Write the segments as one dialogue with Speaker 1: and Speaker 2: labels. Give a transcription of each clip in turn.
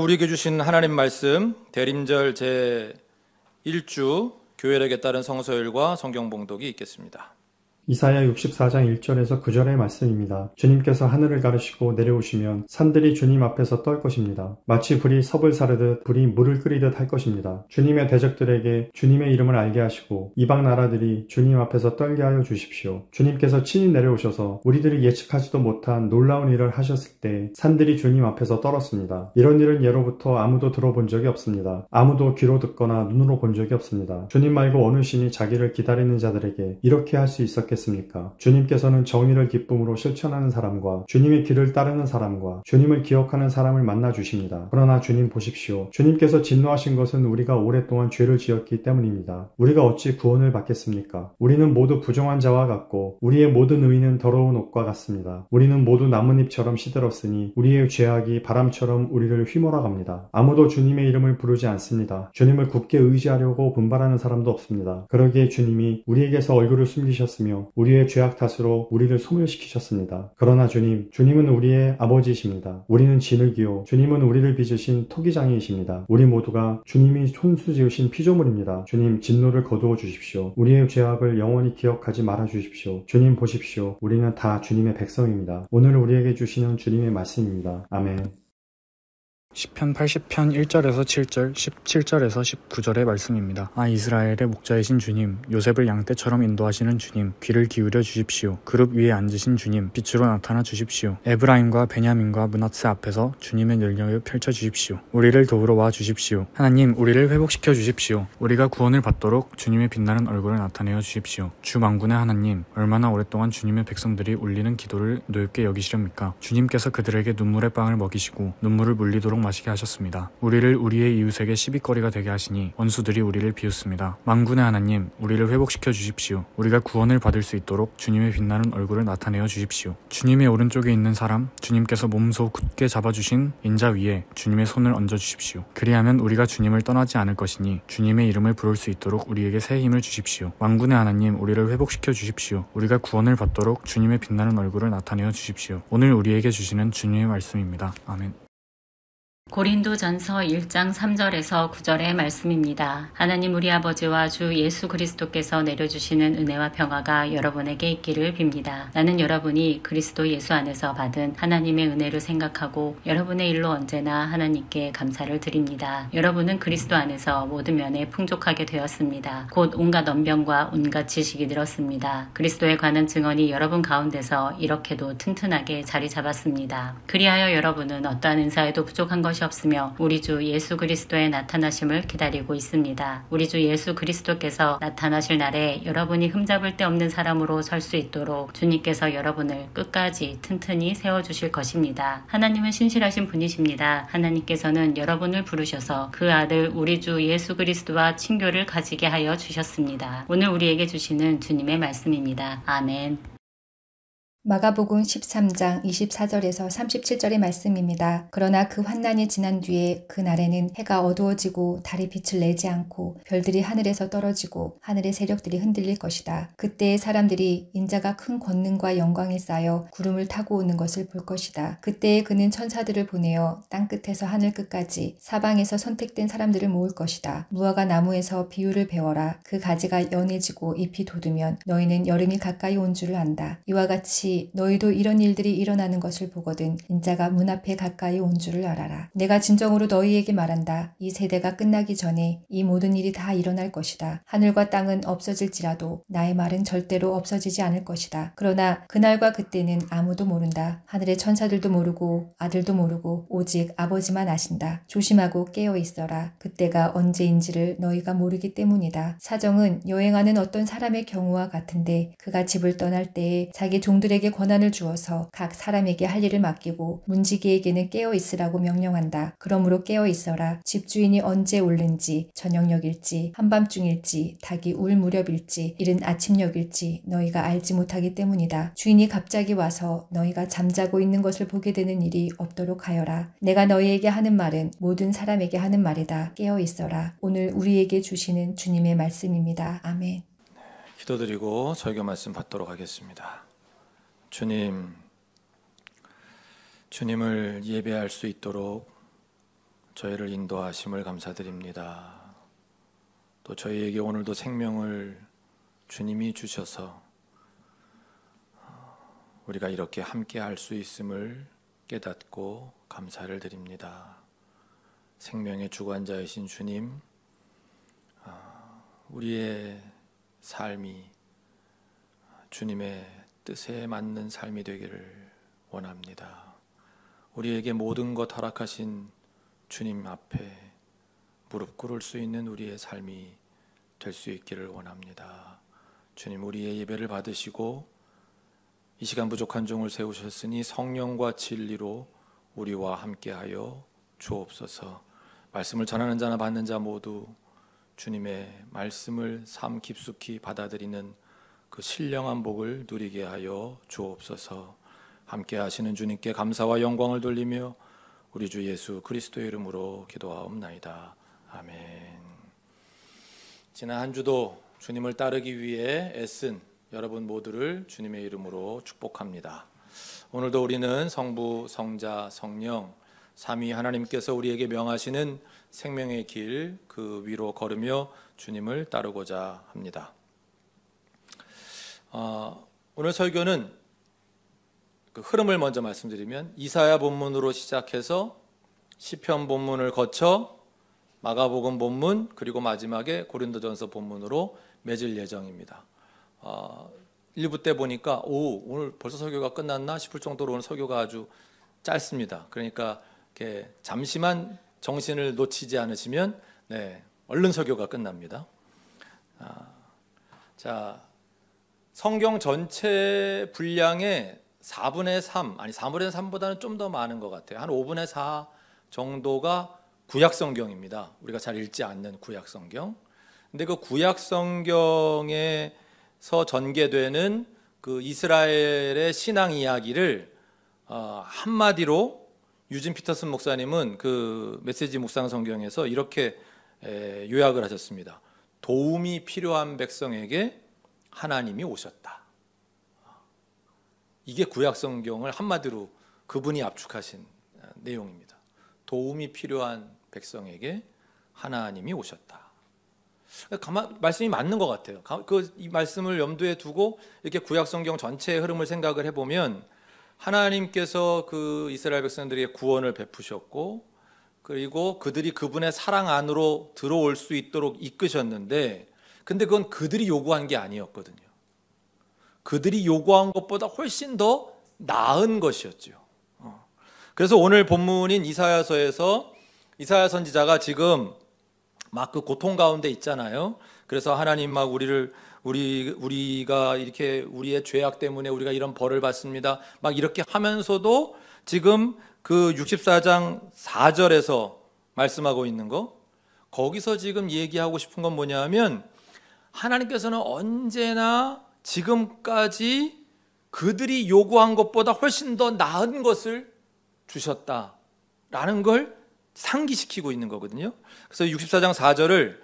Speaker 1: 우리에게 주신 하나님 말씀 대림절 제1주 교회력에 따른 성서율과 성경 봉독이 있겠습니다.
Speaker 2: 이사야 64장 1절에서 9절의 말씀입니다. 주님께서 하늘을 가르시고 내려오시면 산들이 주님 앞에서 떨 것입니다. 마치 불이 섭을 사르듯 불이 물을 끓이듯 할 것입니다. 주님의 대적들에게 주님의 이름을 알게 하시고 이방 나라들이 주님 앞에서 떨게 하여 주십시오. 주님께서 친히 내려오셔서 우리들이 예측하지도 못한 놀라운 일을 하셨을 때 산들이 주님 앞에서 떨었습니다. 이런 일은 예로부터 아무도 들어본 적이 없습니다. 아무도 귀로 듣거나 눈으로 본 적이 없습니다. 주님 말고 어느 신이 자기를 기다리는 자들에게 이렇게 할 수 있었겠습니까? 주님께서는 정의를 기쁨으로 실천하는 사람과 주님의 길을 따르는 사람과 주님을 기억하는 사람을 만나 주십니다. 그러나 주님 보십시오. 주님께서 진노하신 것은 우리가 오랫동안 죄를 지었기 때문입니다. 우리가 어찌 구원을 받겠습니까? 우리는 모두 부정한 자와 같고 우리의 모든 의는 더러운 옷과 같습니다. 우리는 모두 나뭇잎처럼 시들었으니 우리의 죄악이 바람처럼 우리를 휘몰아갑니다. 아무도 주님의 이름을 부르지 않습니다. 주님을 굳게 의지하려고 분발하는 사람도 없습니다. 그러기에 주님이 우리에게서 얼굴을 숨기셨으며 우리의 죄악 탓으로 우리를 소멸시키셨습니다. 그러나 주님은 우리의 아버지이십니다. 우리는 진흙이요 주님은 우리를 빚으신 토기장이이십니다. 우리 모두가 주님이 손수 지으신 피조물입니다. 주님 진노를 거두어 주십시오. 우리의 죄악을 영원히 기억하지 말아 주십시오. 주님 보십시오. 우리는 다 주님의 백성입니다. 오늘 우리에게 주시는 주님의 말씀입니다. 아멘.
Speaker 3: 시편 80편 1절에서 7절, 17절에서 19절의 말씀입니다. 이스라엘의 목자이신 주님, 요셉을 양떼처럼 인도하시는 주님, 귀를 기울여 주십시오. 그룹 위에 앉으신 주님, 빛으로 나타나 주십시오. 에브라임과 베냐민과 므낫세 앞에서 주님의 능력을 펼쳐 주십시오. 우리를 도우러 와 주십시오. 하나님, 우리를 회복시켜 주십시오. 우리가 구원을 받도록 주님의 빛나는 얼굴을 나타내어 주십시오. 주 만군의 하나님, 얼마나 오랫동안 주님의 백성들이 울리는 기도를 노엽게 여기시렵니까? 주님께서 그들에게 눈물의 빵을 먹이시고 눈물을 물리도록 마시게 하셨습니다. 우리를 우리의 이웃에게 시비거리가 되게 하시니 원수들이 우리를 비웃습니다. 만군의 하나님, 우리를 회복시켜 주십시오. 우리가 구원을 받을 수 있도록 주님의 빛나는 얼굴을 나타내어 주십시오. 주님의 오른쪽에 있는 사람, 주님께서 몸소 굳게 잡아주신 인자 위에 주님의 손을 얹어 주십시오. 그리하면 우리가 주님을 떠나지 않을 것이니 주님의 이름을 부를 수 있도록 우리에게 새 힘을 주십시오. 만군의 하나님, 우리를 회복시켜 주십시오. 우리가 구원을 받도록 주님의 빛나는 얼굴을 나타내어 주십시오. 오늘 우리에게 주시는 주님의 말씀입니다. 아멘.
Speaker 4: 고린도전서 1장 3절에서 9절의 말씀입니다. 하나님 우리 아버지와 주 예수 그리스도께서 내려주시는 은혜와 평화가 여러분에게 있기를 빕니다. 나는 여러분이 그리스도 예수 안에서 받은 하나님의 은혜를 생각하고 여러분의 일로 언제나 하나님께 감사를 드립니다. 여러분은 그리스도 안에서 모든 면에 풍족하게 되었습니다. 곧 온갖 언변과 온갖 지식이 늘었습니다. 그리스도에 관한 증언이 여러분 가운데서 이렇게도 튼튼하게 자리 잡았습니다. 그리하여 여러분은 어떠한 은사에도 부족한 것이 없으며 우리 주 예수 그리스도의 나타나심을 기다리고 있습니다. 우리 주 예수 그리스도께서 나타나실 날에 여러분이 흠잡을 데 없는 사람으로 설 수 있도록 주님께서 여러분을 끝까지 튼튼히 세워주실 것입니다. 하나님은 신실하신 분이십니다. 하나님께서는 여러분을 부르셔서 그 아들 우리 주 예수 그리스도와 친교를 가지게 하여 주셨습니다. 오늘 우리에게 주시는 주님의 말씀입니다. 아멘.
Speaker 5: 마가복음 13장 24절에서 37절의 말씀입니다. 그러나 그 환난이 지난 뒤에 그 날에는 해가 어두워지고 달이 빛을 내지 않고 별들이 하늘에서 떨어지고 하늘의 세력들이 흔들릴 것이다. 그때의 사람들이 인자가 큰 권능과 영광에 쌓여 구름을 타고 오는 것을 볼 것이다. 그때에 그는 천사들을 보내어 땅끝에서 하늘끝까지 사방에서 선택된 사람들을 모을 것이다. 무화과 나무에서 비유를 배워라. 그 가지가 연해지고 잎이 돋으면 너희는 여름이 가까이 온 줄을 안다. 이와 같이 너희도 이런 일들이 일어나는 것을 보거든 인자가 문 앞에 가까이 온 줄을 알아라. 내가 진정으로 너희에게 말한다. 이 세대가 끝나기 전에 이 모든 일이 다 일어날 것이다. 하늘과 땅은 없어질지라도 나의 말은 절대로 없어지지 않을 것이다. 그러나 그날과 그때는 아무도 모른다. 하늘의 천사들도 모르고 아들도 모르고 오직 아버지만 아신다. 조심하고 깨어 있어라. 그때가 언제인지를 너희가 모르기 때문이다. 사정은 여행하는 어떤 사람의 경우와 같은데 그가 집을 떠날 때에 자기 종들에게 권한을 주어서 각 사람에게 할 일을 맡기고 문지기에게는 깨어 있으라고 명령한다. 그러므로 깨어 있어라. 집주인이 언제 오는지 저녁녘일지 한밤중일지 닭이 울 무렵일지 이른 아침녘일지 너희가 알지 못하기 때문이다. 주인이 갑자기 와서 너희가 잠자고 있는 것을 보게 되는 일이 없도록 하여라. 내가 너희에게 하는 말은 모든 사람에게 하는 말이다. 깨어 있어라. 오늘 우리에게 주시는 주님의 말씀입니다. 아멘.
Speaker 1: 기도드리고 설교 말씀 받도록 하겠습니다. 주님을 예배할 수 있도록 저희를 인도하심을 감사드립니다. 또 저희에게 오늘도 생명을 주님이 주셔서 우리가 이렇게 함께 할 수 있음을 깨닫고 감사를 드립니다. 생명의 주관자이신 주님, 우리의 삶이 주님의 뜻에 맞는 삶이 되기를 원합니다. 우리에게 모든 것 허락하신 주님 앞에 무릎 꿇을 수 있는 우리의 삶이 될 수 있기를 원합니다. 주님, 우리의 예배를 받으시고 이 시간 부족한 종을 세우셨으니 성령과 진리로 우리와 함께하여 주옵소서. 말씀을 전하는 자나 받는 자 모두 주님의 말씀을 삶 깊숙이 받아들이는 그 신령한 복을 누리게 하여 주옵소서. 함께 하시는 주님께 감사와 영광을 돌리며 우리 주 예수 그리스도의 이름으로 기도하옵나이다. 아멘. 지난 한 주도 주님을 따르기 위해 애쓴 여러분 모두를 주님의 이름으로 축복합니다. 오늘도 우리는 성부, 성자, 성령 삼위 하나님께서 우리에게 명하시는 생명의 길 그 위로 걸으며 주님을 따르고자 합니다. 오늘 설교는 그 흐름을 먼저 말씀드리면 이사야 본문으로 시작해서 시편 본문을 거쳐 마가복음 본문 그리고 마지막에 고린도전서 본문으로 맺을 예정입니다. 1부 때 보니까 오늘 벌써 설교가 끝났나 싶을 정도로 오늘 설교가 아주 짧습니다. 그러니까 이렇게 잠시만 정신을 놓치지 않으시면 얼른 설교가 끝납니다. 자, 성경 전체 분량의 4분의 3, 아니 4분의 3보다는 좀 더 많은 것 같아요. 한 5분의 4 정도가 구약성경입니다. 우리가 잘 읽지 않는 구약성경. 근데 그 구약성경에서 전개되는 그 이스라엘의 신앙 이야기를 한마디로 유진 피터슨 목사님은 그 메시지 묵상 성경에서 이렇게 요약을 하셨습니다. 도움이 필요한 백성에게 하나님이 오셨다. 이게 구약성경을 한마디로 그분이 압축하신 내용입니다. 도움이 필요한 백성에게 하나님이 오셨다. 말씀이 맞는 것 같아요. 이 말씀을 염두에 두고 이렇게 구약성경 전체의 흐름을 생각을 해보면 하나님께서 그 이스라엘 백성들에게 구원을 베푸셨고 그리고 그들이 그분의 사랑 안으로 들어올 수 있도록 이끄셨는데 근데 그건 그들이 요구한 게 아니었거든요. 그들이 요구한 것보다 훨씬 더 나은 것이었죠. 그래서 오늘 본문인 이사야서에서 이사야 선지자가 지금 막 그 고통 가운데 있잖아요. 그래서 하나님 막 우리가 이렇게 우리의 죄악 때문에 우리가 이런 벌을 받습니다. 막 이렇게 하면서도 지금 그 64장 4절에서 말씀하고 있는 거 거기서 지금 얘기하고 싶은 건 뭐냐 하면 하나님께서는 언제나 지금까지 그들이 요구한 것보다 훨씬 더 나은 것을 주셨다라는 걸 상기시키고 있는 거거든요. 그래서 64장 4절을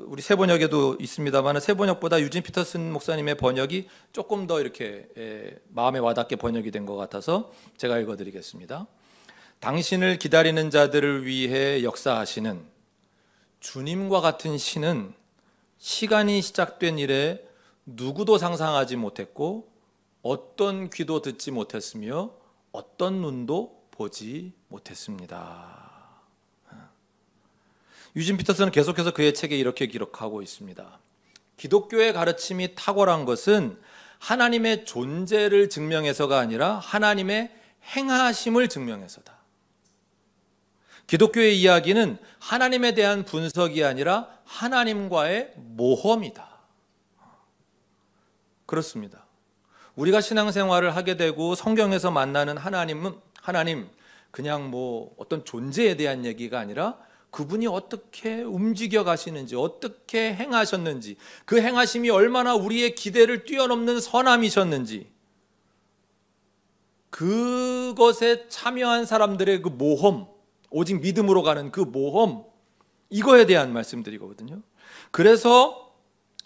Speaker 1: 우리 새 번역에도 있습니다만 새 번역보다 유진 피터슨 목사님의 번역이 조금 더 이렇게 마음에 와닿게 번역이 된 것 같아서 제가 읽어드리겠습니다. 당신을 기다리는 자들을 위해 역사하시는 주님과 같은 신은 시간이 시작된 이래 누구도 상상하지 못했고 어떤 귀도 듣지 못했으며 어떤 눈도 보지 못했습니다. 유진 피터슨은 계속해서 그의 책에 이렇게 기록하고 있습니다. 기독교의 가르침이 탁월한 것은 하나님의 존재를 증명해서가 아니라 하나님의 행하심을 증명해서다. 기독교의 이야기는 하나님에 대한 분석이 아니라 하나님과의 모험이다. 그렇습니다. 우리가 신앙생활을 하게 되고 성경에서 만나는 하나님 그냥 어떤 존재에 대한 얘기가 아니라 그분이 어떻게 움직여 가시는지 어떻게 행하셨는지 그 행하심이 얼마나 우리의 기대를 뛰어넘는 선함이셨는지 그것에 참여한 사람들의 그 모험 오직 믿음으로 가는 그 모험 이거에 대한 말씀드리거든요. 그래서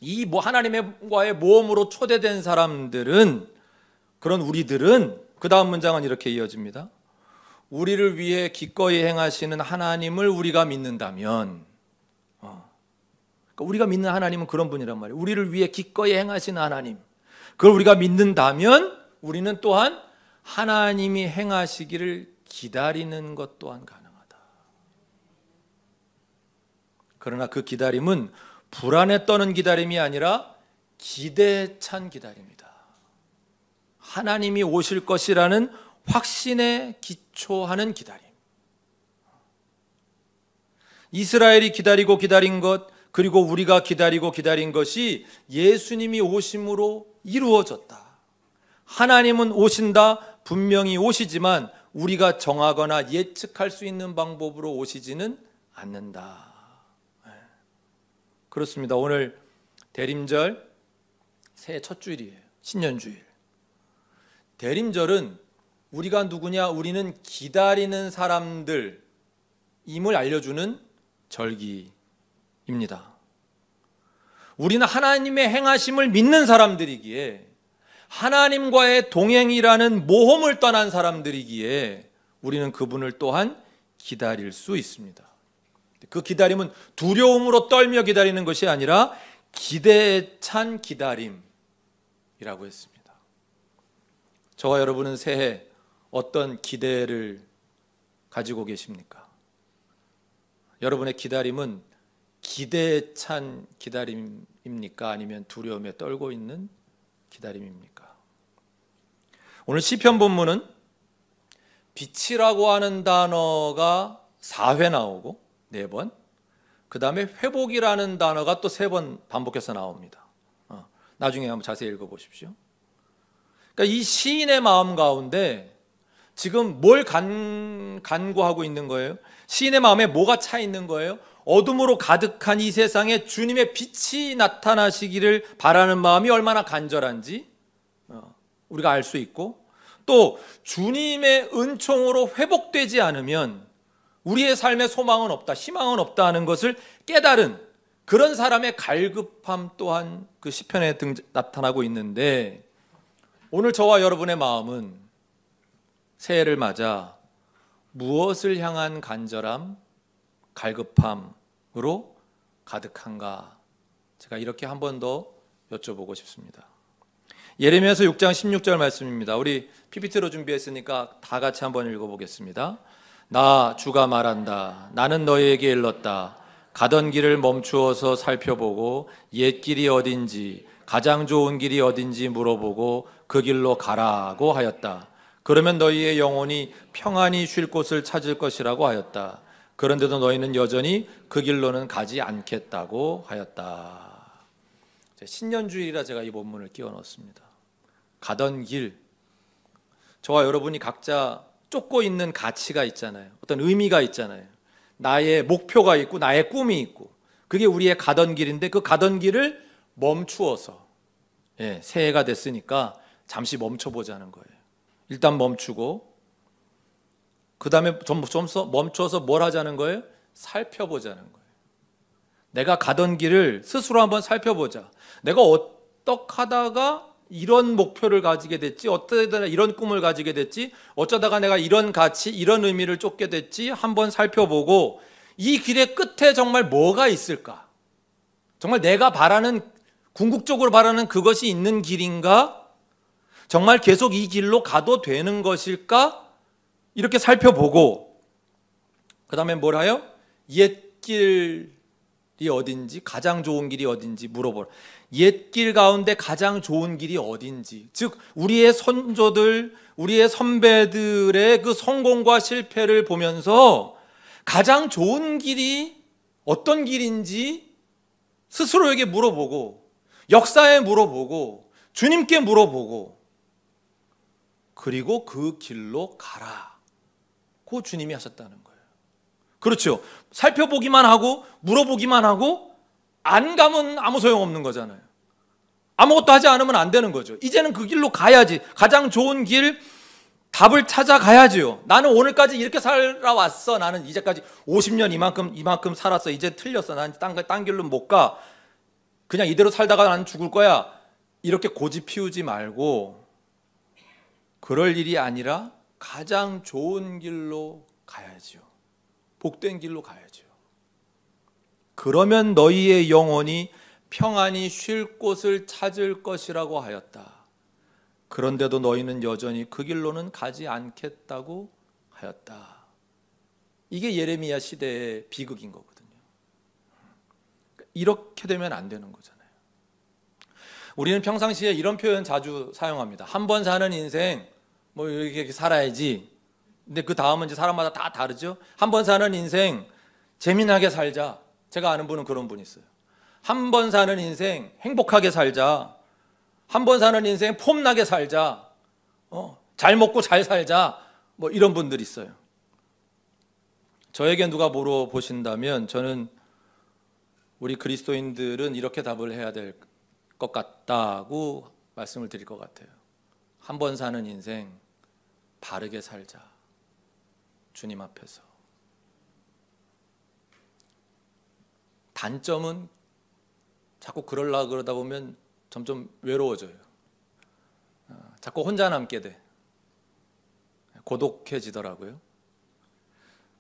Speaker 1: 이 하나님과의 모험으로 초대된 사람들은 그런 우리들은 그 다음 문장은 이렇게 이어집니다. 우리를 위해 기꺼이 행하시는 하나님을 우리가 믿는다면, 그러니까 우리가 믿는 하나님은 그런 분이란 말이에요. 우리를 위해 기꺼이 행하시는 하나님, 그걸 우리가 믿는다면 우리는 또한 하나님이 행하시기를 기다리는 것 또한 가능하다. 그러나 그 기다림은 불안에 떠는 기다림이 아니라 기대에 찬 기다림이다. 하나님이 오실 것이라는 확신에 기초하는 기다림. 이스라엘이 기다리고 기다린 것, 그리고 우리가 기다리고 기다린 것이 예수님이 오심으로 이루어졌다. 하나님은 오신다, 분명히 오시지만 우리가 정하거나 예측할 수 있는 방법으로 오시지는 않는다. 그렇습니다. 오늘 대림절 새해 첫 주일이에요. 신년주일. 대림절은 우리가 누구냐? 우리는 기다리는 사람들임을 알려주는 절기입니다. 우리는 하나님의 행하심을 믿는 사람들이기에, 하나님과의 동행이라는 모험을 떠난 사람들이기에 우리는 그분을 또한 기다릴 수 있습니다. 그 기다림은 두려움으로 떨며 기다리는 것이 아니라 기대에 찬 기다림이라고 했습니다. 저와 여러분은 새해 어떤 기대를 가지고 계십니까? 여러분의 기다림은 기대에 찬 기다림입니까? 아니면 두려움에 떨고 있는 기다림입니까? 오늘 시편 본문은 빛이라고 하는 단어가 4회 나오고 4번, 그 다음에 회복이라는 단어가 또 3번 반복해서 나옵니다. 나중에 한번 자세히 읽어보십시오. 그러니까 이 시인의 마음 가운데 지금 뭘 간구하고 있는 거예요? 시인의 마음에 뭐가 차 있는 거예요? 어둠으로 가득한 이 세상에 주님의 빛이 나타나시기를 바라는 마음이 얼마나 간절한지 우리가 알 수 있고, 또 주님의 은총으로 회복되지 않으면 우리의 삶에 소망은 없다, 희망은 없다 하는 것을 깨달은 그런 사람의 갈급함 또한 그 시편에 나타나고 있는데, 오늘 저와 여러분의 마음은 새해를 맞아 무엇을 향한 간절함, 갈급함으로 가득한가? 제가 이렇게 한 번 더 여쭤보고 싶습니다. 예레미야서 6장 16절 말씀입니다. 우리 PPT로 준비했으니까 다 같이 한번 읽어보겠습니다. 나 주가 말한다. 나는 너희에게 일렀다. 가던 길을 멈추어서 살펴보고 옛 길이 어딘지, 가장 좋은 길이 어딘지 물어보고 그 길로 가라고 하였다. 그러면 너희의 영혼이 평안히 쉴 곳을 찾을 것이라고 하였다. 그런데도 너희는 여전히 그 길로는 가지 않겠다고 하였다. 신년주일이라 제가 이 본문을 끼워 넣었습니다. 가던 길, 저와 여러분이 각자 쫓고 있는 가치가 있잖아요. 어떤 의미가 있잖아요. 나의 목표가 있고 나의 꿈이 있고, 그게 우리의 가던 길인데, 그 가던 길을 멈추어서, 새해가 됐으니까 잠시 멈춰보자는 거예요. 일단 멈추고, 그 다음에 좀 멈춰서 뭘 하자는 거예요? 살펴보자는 거예요. 내가 가던 길을 스스로 한번 살펴보자. 내가 어떻게 하다가 이런 목표를 가지게 됐지, 어쩌다가 이런 꿈을 가지게 됐지, 어쩌다가 내가 이런 가치, 이런 의미를 쫓게 됐지, 한번 살펴보고 이 길의 끝에 정말 뭐가 있을까? 정말 내가 바라는, 궁극적으로 바라는 그것이 있는 길인가? 정말 계속 이 길로 가도 되는 것일까? 이렇게 살펴보고, 그 다음에 뭘 하요? 옛 길이 어딘지, 가장 좋은 길이 어딘지 물어보라. 옛길 가운데 가장 좋은 길이 어딘지, 즉 우리의 선조들, 우리의 선배들의 그 성공과 실패를 보면서 가장 좋은 길이 어떤 길인지 스스로에게 물어보고, 역사에 물어보고, 주님께 물어보고, 그리고 그 길로 가라고 주님이 하셨다는 거예요. 그렇죠. 살펴보기만 하고 물어보기만 하고 안 가면 아무 소용없는 거잖아요. 아무것도 하지 않으면 안 되는 거죠. 이제는 그 길로 가야지. 가장 좋은 길, 답을 찾아가야지요. 나는 오늘까지 이렇게 살아왔어. 나는 이제까지 50년 이만큼 살았어. 이제 틀렸어. 난 딴 길로 못 가. 그냥 이대로 살다가 나는 죽을 거야. 이렇게 고집 피우지 말고, 그럴 일이 아니라 가장 좋은 길로 가야지요. 복된 길로 가야지요. 그러면 너희의 영혼이 평안히 쉴 곳을 찾을 것이라고 하였다. 그런데도 너희는 여전히 그 길로는 가지 않겠다고 하였다. 이게 예레미야 시대의 비극인 거거든요. 이렇게 되면 안 되는 거잖아요. 우리는 평상시에 이런 표현 자주 사용합니다. 한 번 사는 인생 뭐 이렇게 살아야지. 근데 그 다음은 이제 사람마다 다 다르죠. 한 번 사는 인생 재미나게 살자. 제가 아는 분은 그런 분이 있어요. 한 번 사는 인생 행복하게 살자. 한 번 사는 인생 폼나게 살자. 잘 먹고 잘 살자. 뭐 이런 분들이 있어요. 저에게 누가 물어보신다면 저는 우리 그리스도인들은 이렇게 답을 해야 될 것 같다고 말씀을 드릴 것 같아요. 한 번 사는 인생 바르게 살자. 주님 앞에서. 단점은 자꾸 그러다 보면 점점 외로워져요. 자꾸 혼자 남게 돼. 고독해지더라고요.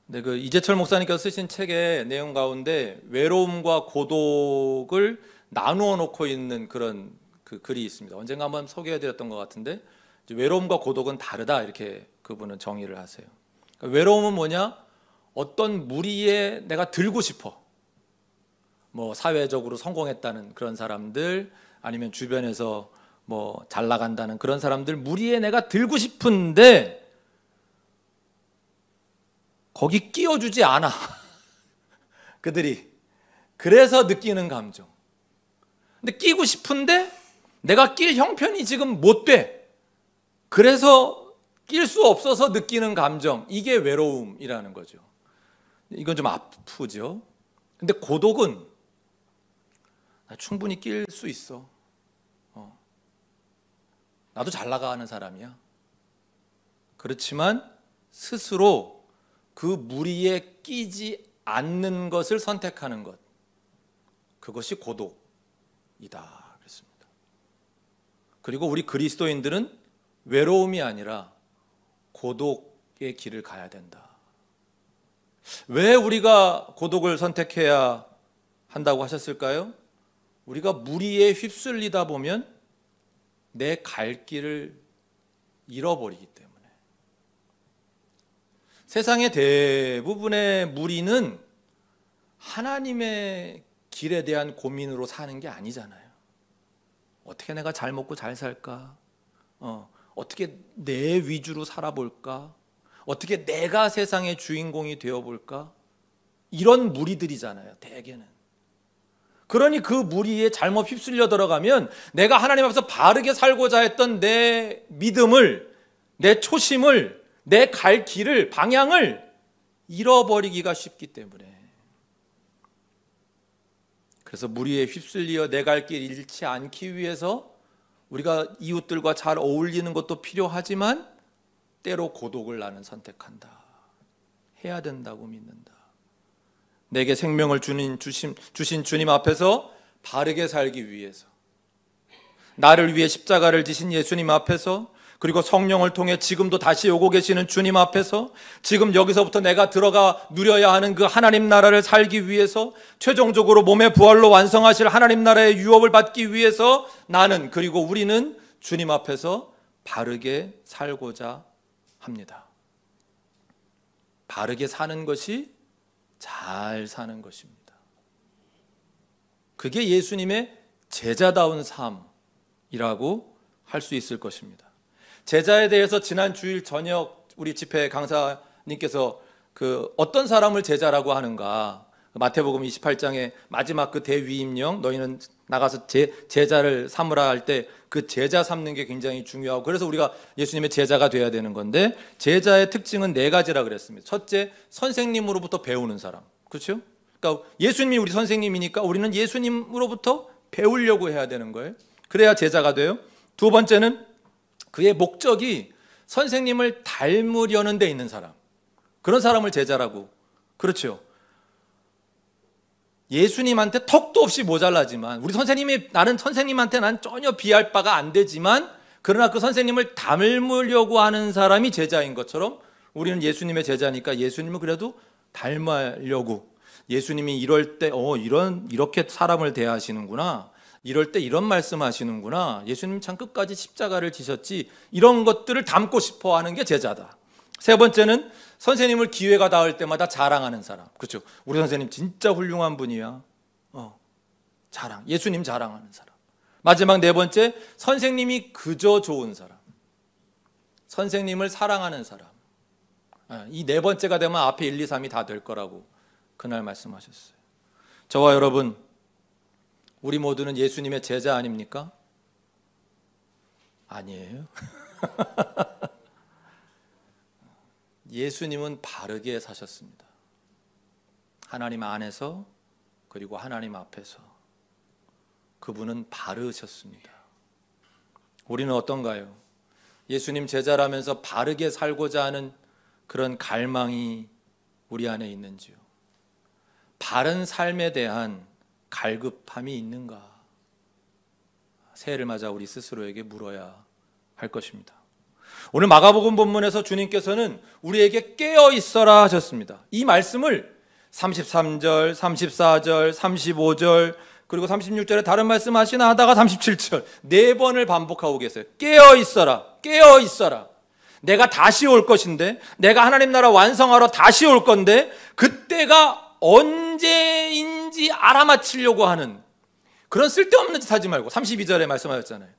Speaker 1: 근데 그 이재철 목사님께서 쓰신 책의 내용 가운데 외로움과 고독을 나누어 놓고 있는 그런 그 글이 있습니다. 언젠가 한번 소개해드렸던 것 같은데 외로움과 고독은 다르다 이렇게 그분은 정의를 하세요. 그러니까 외로움은 뭐냐? 어떤 무리에 내가 들고 싶어. 뭐 사회적으로 성공했다는 그런 사람들 아니면 주변에서 뭐 잘 나간다는 그런 사람들 무리에 내가 들고 싶은데 거기 끼워주지 않아. 그들이. 그래서 느끼는 감정. 근데 끼고 싶은데 내가 낄 형편이 지금 못 돼. 그래서 낄 수 없어서 느끼는 감정. 이게 외로움이라는 거죠. 이건 좀 아프죠. 근데 고독은 충분히 낄 수 있어. 나도 잘 나가는 사람이야. 그렇지만 스스로 그 무리에 끼지 않는 것을 선택하는 것. 그것이 고독이다. 그랬습니다. 그리고 우리 그리스도인들은 외로움이 아니라 고독의 길을 가야 된다. 왜 우리가 고독을 선택해야 한다고 하셨을까요? 우리가 무리에 휩쓸리다 보면 내 갈 길을 잃어버리기 때문에. 세상의 대부분의 무리는 하나님의 길에 대한 고민으로 사는 게 아니잖아요. 어떻게 내가 잘 먹고 잘 살까? 어떻게 내 위주로 살아볼까? 어떻게 내가 세상의 주인공이 되어볼까? 이런 무리들이잖아요, 대개는. 그러니 그 무리에 잘못 휩쓸려 들어가면 내가 하나님 앞에서 바르게 살고자 했던 내 믿음을, 내 초심을, 내 갈 길을, 방향을 잃어버리기가 쉽기 때문에. 그래서 무리에 휩쓸려 내 갈 길 잃지 않기 위해서 우리가 이웃들과 잘 어울리는 것도 필요하지만 때로 고독을 나는 선택한다. 해야 된다고 믿는다. 내게 생명을 주신 주님 앞에서 바르게 살기 위해서, 나를 위해 십자가를 지신 예수님 앞에서, 그리고 성령을 통해 지금도 다시 오고 계시는 주님 앞에서, 지금 여기서부터 내가 들어가 누려야 하는 그 하나님 나라를 살기 위해서, 최종적으로 몸의 부활로 완성하실 하나님 나라의 유업을 받기 위해서 나는, 그리고 우리는 주님 앞에서 바르게 살고자 합니다. 바르게 사는 것이 잘 사는 것입니다. 그게 예수님의 제자다운 삶이라고 할 수 있을 것입니다. 제자에 대해서 지난 주일 저녁 우리 집회 강사님께서 어떤 사람을 제자라고 하는가, 마태복음 28장의 마지막 그 대위임령, 너희는 나가서 제자를 삼으라 할 때 그 제자 삼는 게 굉장히 중요하고, 그래서 우리가 예수님의 제자가 돼야 되는 건데, 제자의 특징은 4가지라 그랬습니다. 첫째, 선생님으로부터 배우는 사람. 그렇죠? 그러니까 예수님이 우리 선생님이니까 우리는 예수님으로부터 배우려고 해야 되는 거예요. 그래야 제자가 돼요. 두 번째는 그의 목적이 선생님을 닮으려는 데 있는 사람. 그런 사람을 제자라고. 그렇죠? 예수님한테 턱도 없이 모자라지만, 우리 선생님이, 나는 선생님한테 난 전혀 비할 바가 안 되지만, 그러나 그 선생님을 닮으려고 하는 사람이 제자인 것처럼 우리는 예수님의 제자니까 예수님을 그래도 닮으려고, 예수님이 이럴 때 이렇게 사람을 대하시는구나, 이럴 때 이런 말씀하시는구나, 예수님 참 끝까지 십자가를 지셨지, 이런 것들을 담고 싶어 하는 게 제자다. 세 번째는 선생님을 기회가 닿을 때마다 자랑하는 사람. 그렇죠? 우리 선생님 진짜 훌륭한 분이야. 예수님 자랑하는 사람. 마지막 네 번째, 선생님이 그저 좋은 사람. 선생님을 사랑하는 사람. 이 네 번째가 되면 앞에 1, 2, 3이 다 될 거라고 그날 말씀하셨어요. 저와 여러분, 우리 모두는 예수님의 제자 아닙니까? 아니에요. 예수님은 바르게 사셨습니다. 하나님 안에서 그리고 하나님 앞에서 그분은 바르셨습니다. 우리는 어떤가요? 예수님 제자라면서 바르게 살고자 하는 그런 갈망이 우리 안에 있는지요? 바른 삶에 대한 갈급함이 있는가? 새해를 맞아 우리 스스로에게 물어야 할 것입니다. 오늘 마가복음 본문에서 주님께서는 우리에게 깨어 있어라 하셨습니다. 이 말씀을 33절, 34절, 35절 그리고 36절에 다른 말씀 하시나 하다가 37절 네 번을 반복하고 계세요. 깨어 있어라, 깨어 있어라. 내가 다시 올 것인데, 내가 하나님 나라 완성하러 다시 올 건데 그때가 언제인지 알아맞히려고 하는 그런 쓸데없는 짓 하지 말고, 32절에 말씀하셨잖아요.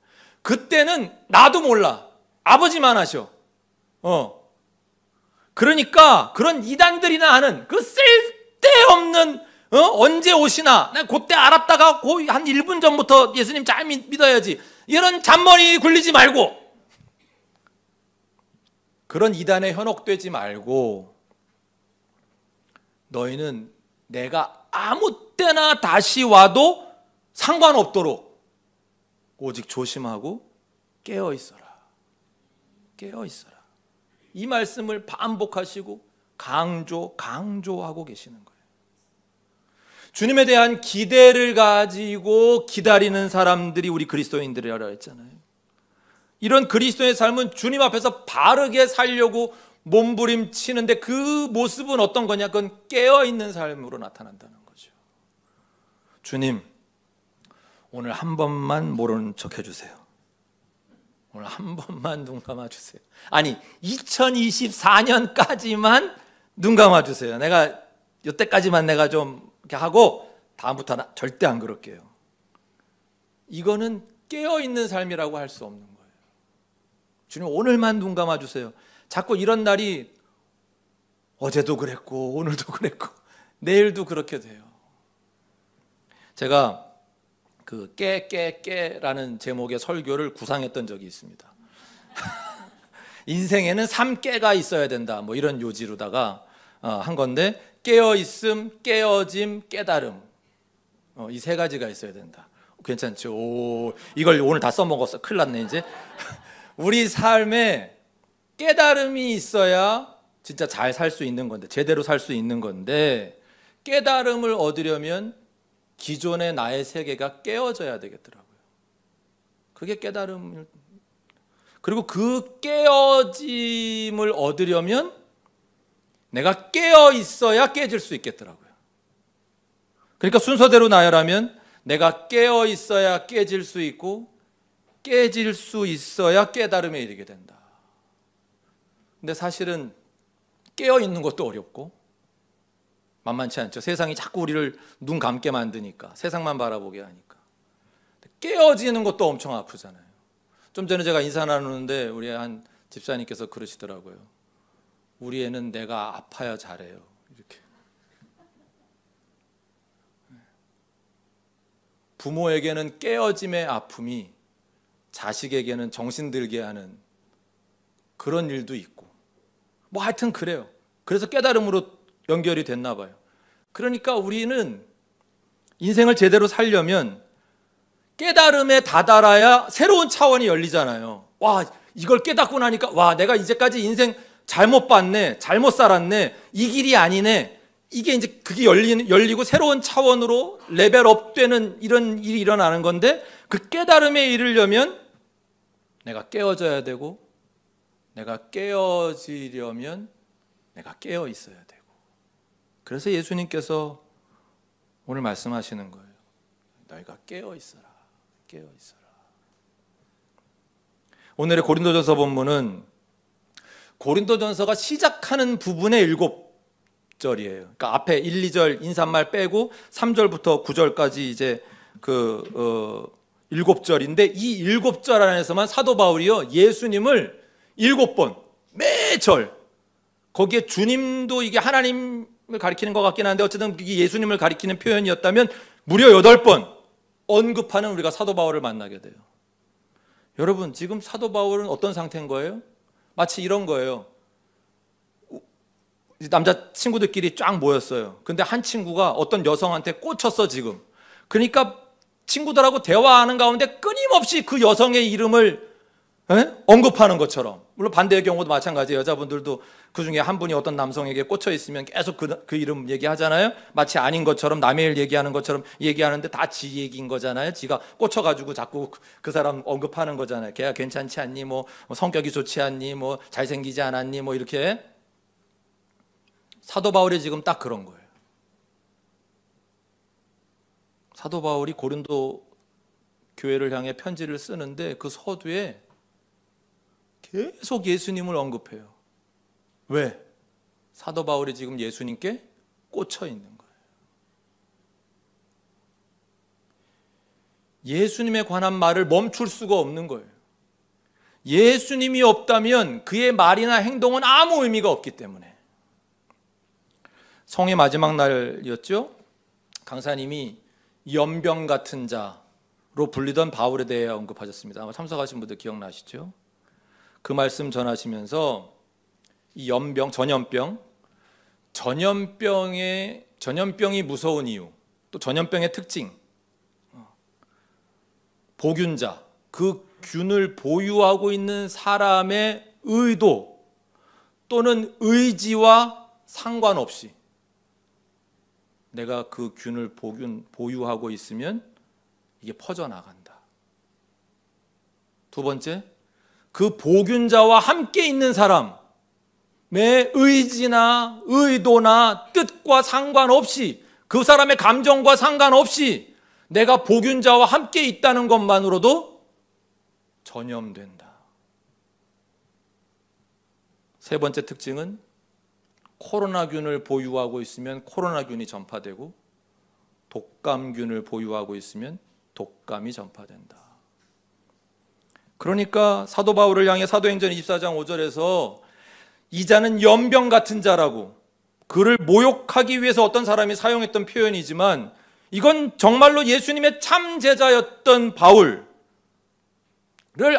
Speaker 1: 그때는 나도 몰라, 아버지만 하셔. 그러니까 그런 이단들이나 하는 그 쓸데없는 언제 오시나, 난 그때 알았다가 한 1분 전부터 예수님 잘 믿어야지, 이런 잔머리 굴리지 말고, 그런 이단에 현혹되지 말고, 너희는 내가 아무 때나 다시 와도 상관없도록 오직 조심하고 깨어 있어라, 깨어 있어라. 이 말씀을 반복하시고 강조하고 계시는 거예요. 주님에 대한 기대를 가지고 기다리는 사람들이 우리 그리스도인들이라고 했잖아요. 이런 그리스도의 삶은 주님 앞에서 바르게 살려고 몸부림치는데 그 모습은 어떤 거냐? 그건 깨어있는 삶으로 나타난다는 거죠. 주님, 오늘 한 번만 모르는 척 해주세요. 오늘 한 번만 눈 감아주세요. 아니, 2024년까지만 눈 감아주세요. 내가 이때까지만 내가 좀 이렇게 하고 다음부터는 절대 안 그럴게요. 이거는 깨어있는 삶이라고 할 수 없는 거예요. 주님, 오늘만 눈 감아주세요. 자꾸 이런 날이 어제도 그랬고 오늘도 그랬고 내일도 그렇게 돼요. 제가 그 깨라는 제목의 설교를 구상했던 적이 있습니다. 인생에는 3깨가 있어야 된다, 뭐 이런 요지로다가 한 건데, 깨어있음, 깨어짐, 깨달음, 이 세 가지가 있어야 된다. 괜찮죠? 이걸 오늘 다 써먹었어. 큰일 났네 이제. 우리 삶에 깨달음이 있어야 진짜 잘 살 수 있는 건데, 제대로 살 수 있는 건데, 깨달음을 얻으려면 기존의 나의 세계가 깨어져야 되겠더라고요. 그게 깨달음. 그리고 그 깨어짐을 얻으려면 내가 깨어 있어야 깨질 수 있겠더라고요. 그러니까 순서대로 나열하면 내가 깨어 있어야 깨질 수 있고, 깨질 수 있어야 깨달음에 이르게 된다. 근데 사실은 깨어 있는 것도 어렵고 만만치 않죠. 세상이 자꾸 우리를 눈 감게 만드니까, 세상만 바라보게 하니까. 깨어지는 것도 엄청 아프잖아요. 좀 전에 제가 인사 나누는데 우리 한 집사님께서 그러시더라고요. 우리 애는 내가 아파야 잘해요. 이렇게. 부모에게는 깨어짐의 아픔이 자식에게는 정신 들게 하는 그런 일도 있고, 뭐 하여튼 그래요. 그래서 깨달음으로 연결이 됐나 봐요. 그러니까 우리는 인생을 제대로 살려면 깨달음에 다다라야 새로운 차원이 열리잖아요. 와, 이걸 깨닫고 나니까, 와, 내가 이제까지 인생 잘못 봤네, 잘못 살았네, 이 길이 아니네, 이게 이제 그게 열리고 새로운 차원으로 레벨업 되는 이런 일이 일어나는 건데, 그 깨달음에 이르려면 내가 깨어져야 되고, 내가 깨어지려면 내가 깨어 있어야 되고. 그래서 예수님께서 오늘 말씀하시는 거예요. 너희가 깨어 있어라. 깨어 있어라. 오늘의 고린도전서 본문은 고린도전서가 시작하는 부분의 7절이에요. 그러니까 앞에 1, 2절 인사말 빼고 3절부터 9절까지 이제 7절인데, 이 7절 안에서만 사도 바울이요, 예수님을 7번 매절, 거기에 주님도 이게 하나님을 가리키는 것 같긴 한데 어쨌든 이게 예수님을 가리키는 표현이었다면 무려 8번 언급하는 우리가 사도 바울을 만나게 돼요. 여러분, 지금 사도 바울은 어떤 상태인 거예요? 마치 이런 거예요. 남자 친구들끼리 쫙 모였어요. 근데 한 친구가 어떤 여성한테 꽂혔어 지금. 그러니까 친구들하고 대화하는 가운데 끊임없이 그 여성의 이름을 언급하는 것처럼, 물론 반대의 경우도 마찬가지예요. 여자분들도 그 중에 한 분이 어떤 남성에게 꽂혀 있으면 계속 그 이름 얘기하잖아요. 마치 아닌 것처럼, 남의 일 얘기하는 것처럼 얘기하는데 다 지 얘기인 거잖아요. 지가 꽂혀가지고 자꾸 그 사람 언급하는 거잖아요. 걔가 괜찮지 않니? 뭐 성격이 좋지 않니? 뭐 잘생기지 않았니? 뭐 이렇게. 사도 바울이 지금 딱 그런 거예요. 사도 바울이 고린도 교회를 향해 편지를 쓰는데 그 서두에 계속 예수님을 언급해요. 왜? 사도 바울이 지금 예수님께 꽂혀 있는 거예요. 예수님에 관한 말을 멈출 수가 없는 거예요. 예수님이 없다면 그의 말이나 행동은 아무 의미가 없기 때문에. 성의 마지막 날이었죠. 강사님이 연병 같은 자로 불리던 바울에 대해 언급하셨습니다. 아마 참석하신 분들 기억나시죠? 그 말씀 전하시면서 이 연병, 전염병이 무서운 이유, 또 전염병의 특징, 보균자, 그 균을 보유하고 있는 사람의 의도 또는 의지와 상관없이 내가 그 균을 보유하고 있으면 이게 퍼져나간다. 두 번째, 그 보균자와 함께 있는 사람의 의지나 의도나 뜻과 상관없이, 그 사람의 감정과 상관없이 내가 보균자와 함께 있다는 것만으로도 전염된다. 세 번째 특징은 코로나균을 보유하고 있으면 코로나균이 전파되고, 독감균을 보유하고 있으면 독감이 전파된다. 그러니까 사도 바울을 향해 사도행전 24장 5절에서 이 자는 연병 같은 자라고, 그를 모욕하기 위해서 어떤 사람이 사용했던 표현이지만 이건 정말로 예수님의 참 제자였던 바울을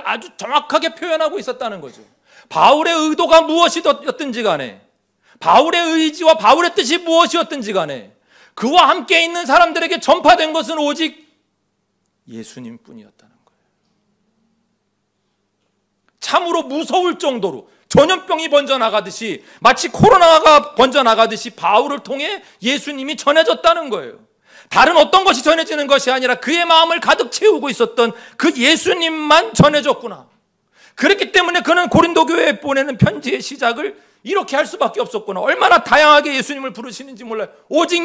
Speaker 1: 아주 정확하게 표현하고 있었다는 거죠. 바울의 의도가 무엇이었든지 간에, 바울의 의지와 바울의 뜻이 무엇이었든지 간에 그와 함께 있는 사람들에게 전파된 것은 오직 예수님뿐이었다는 거예요. 참으로 무서울 정도로 전염병이 번져나가듯이, 마치 코로나가 번져나가듯이 바울을 통해 예수님이 전해졌다는 거예요. 다른 어떤 것이 전해지는 것이 아니라 그의 마음을 가득 채우고 있었던 그 예수님만 전해졌구나. 그렇기 때문에 그는 고린도 교회에 보내는 편지의 시작을 이렇게 할 수밖에 없었구나. 얼마나 다양하게 예수님을 부르시는지 몰라요. 오직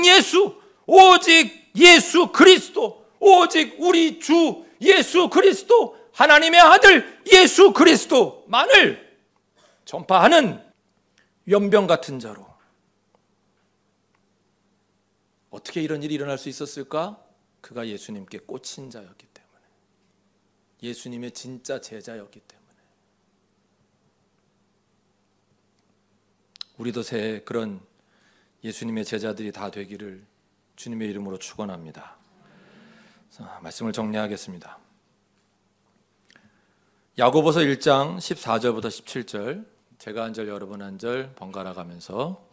Speaker 1: 예수 그리스도, 오직 우리 주 예수 그리스도, 하나님의 아들 예수 그리스도만을 전파하는 연병 같은 자로. 어떻게 이런 일이 일어날 수 있었을까? 그가 예수님께 꽂힌 자였기 때문에, 예수님의 진짜 제자였기 때문에. 우리도 새해 그런 예수님의 제자들이 다 되기를 주님의 이름으로 축원합니다. 말씀을 정리하겠습니다. 야고보서 1장 14절부터 17절, 제가 한 절 여러분 한 절 번갈아 가면서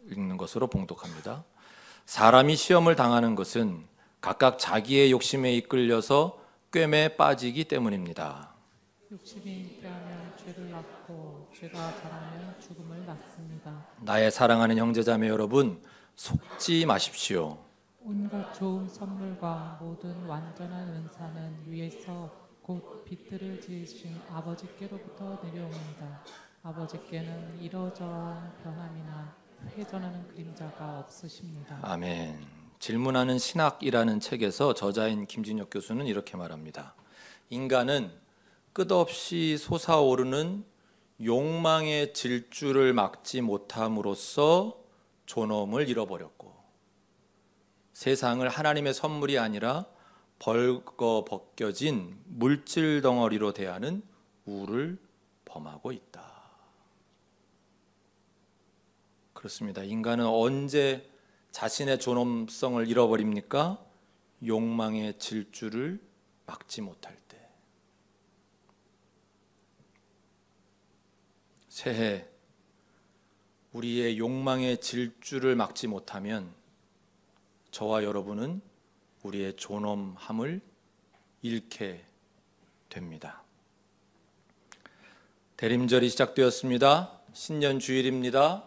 Speaker 1: 읽는 것으로 봉독합니다. 사람이 시험을 당하는 것은 각각 자기의 욕심에 이끌려서 꿰매 빠지기 때문입니다.
Speaker 6: 욕심이 잉태하면 죄를 낳고 죄가 자라면 죽음을 낳습니다.
Speaker 1: 나의 사랑하는 형제자매 여러분, 속지 마십시오.
Speaker 6: 온갖 좋은 선물과 모든 완전한 은사는 위에서 곧 빛들을 지으신 아버지께로부터 내려옵니다. 아버지께는 이러저러한 변함이나 회전하는 그림자가 없으십니다.
Speaker 1: 아멘. 질문하는 신학이라는 책에서 저자인 김진혁 교수는 이렇게 말합니다. 인간은 끝없이 솟아오르는 욕망의 질주를 막지 못함으로써 존엄을 잃어버렸고, 세상을 하나님의 선물이 아니라 벌거벗겨진 물질 덩어리로 대하는 우를 범하고 있다. 그렇습니다. 인간은 언제 자신의 존엄성을 잃어버립니까? 욕망의 질주를 막지 못할 때. 새해 우리의 욕망의 질주를 막지 못하면 저와 여러분은 우리의 존엄함을 잃게 됩니다. 대림절이 시작되었습니다. 신년 주일입니다.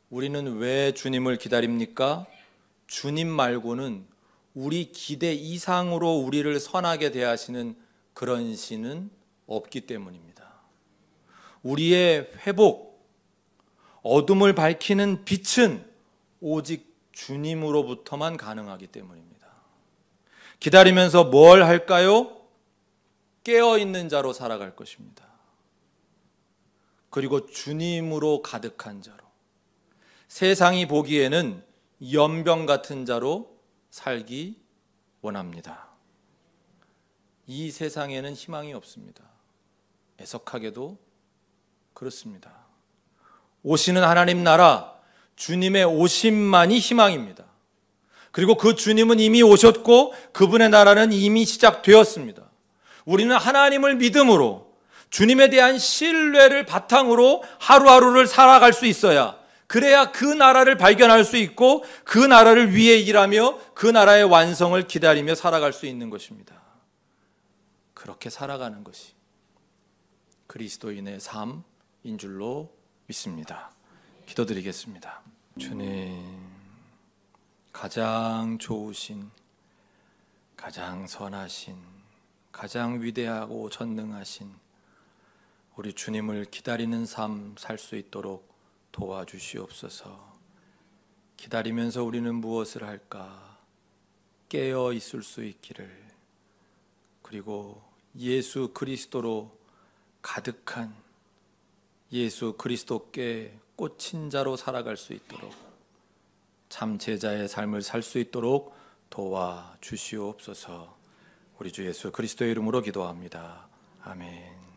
Speaker 1: 우리는 왜 주님을 기다립니까? 주님 말고는 우리 기대 이상으로 우리를 선하게 대하시는 그런 신은 없기 때문입니다. 우리의 회복, 어둠을 밝히는 빛은 오직 주님으로부터만 가능하기 때문입니다. 기다리면서 뭘 할까요? 깨어있는 자로 살아갈 것입니다. 그리고 주님으로 가득한 자로, 세상이 보기에는 연병 같은 자로 살기 원합니다. 이 세상에는 희망이 없습니다. 애석하게도 그렇습니다. 오시는 하나님 나라, 주님의 오심만이 희망입니다. 그리고 그 주님은 이미 오셨고 그분의 나라는 이미 시작되었습니다. 우리는 하나님을 믿음으로 주님에 대한 신뢰를 바탕으로 하루하루를 살아갈 수 있어야, 그래야 그 나라를 발견할 수 있고 그 나라를 위해 일하며 그 나라의 완성을 기다리며 살아갈 수 있는 것입니다. 그렇게 살아가는 것이 그리스도인의 삶인 줄로 믿습니다. 기도드리겠습니다. 주님, 가장 좋으신, 가장 선하신, 가장 위대하고 전능하신 우리 주님을 기다리는 삶 살 수 있도록 도와주시옵소서. 기다리면서 우리는 무엇을 할까? 깨어 있을 수 있기를, 그리고 예수 그리스도로 가득한, 예수 그리스도께 꽂힌 자로 살아갈 수 있도록, 참 제자의 삶을 살 수 있도록 도와주시옵소서. 우리 주 예수 그리스도의 이름으로 기도합니다. 아멘.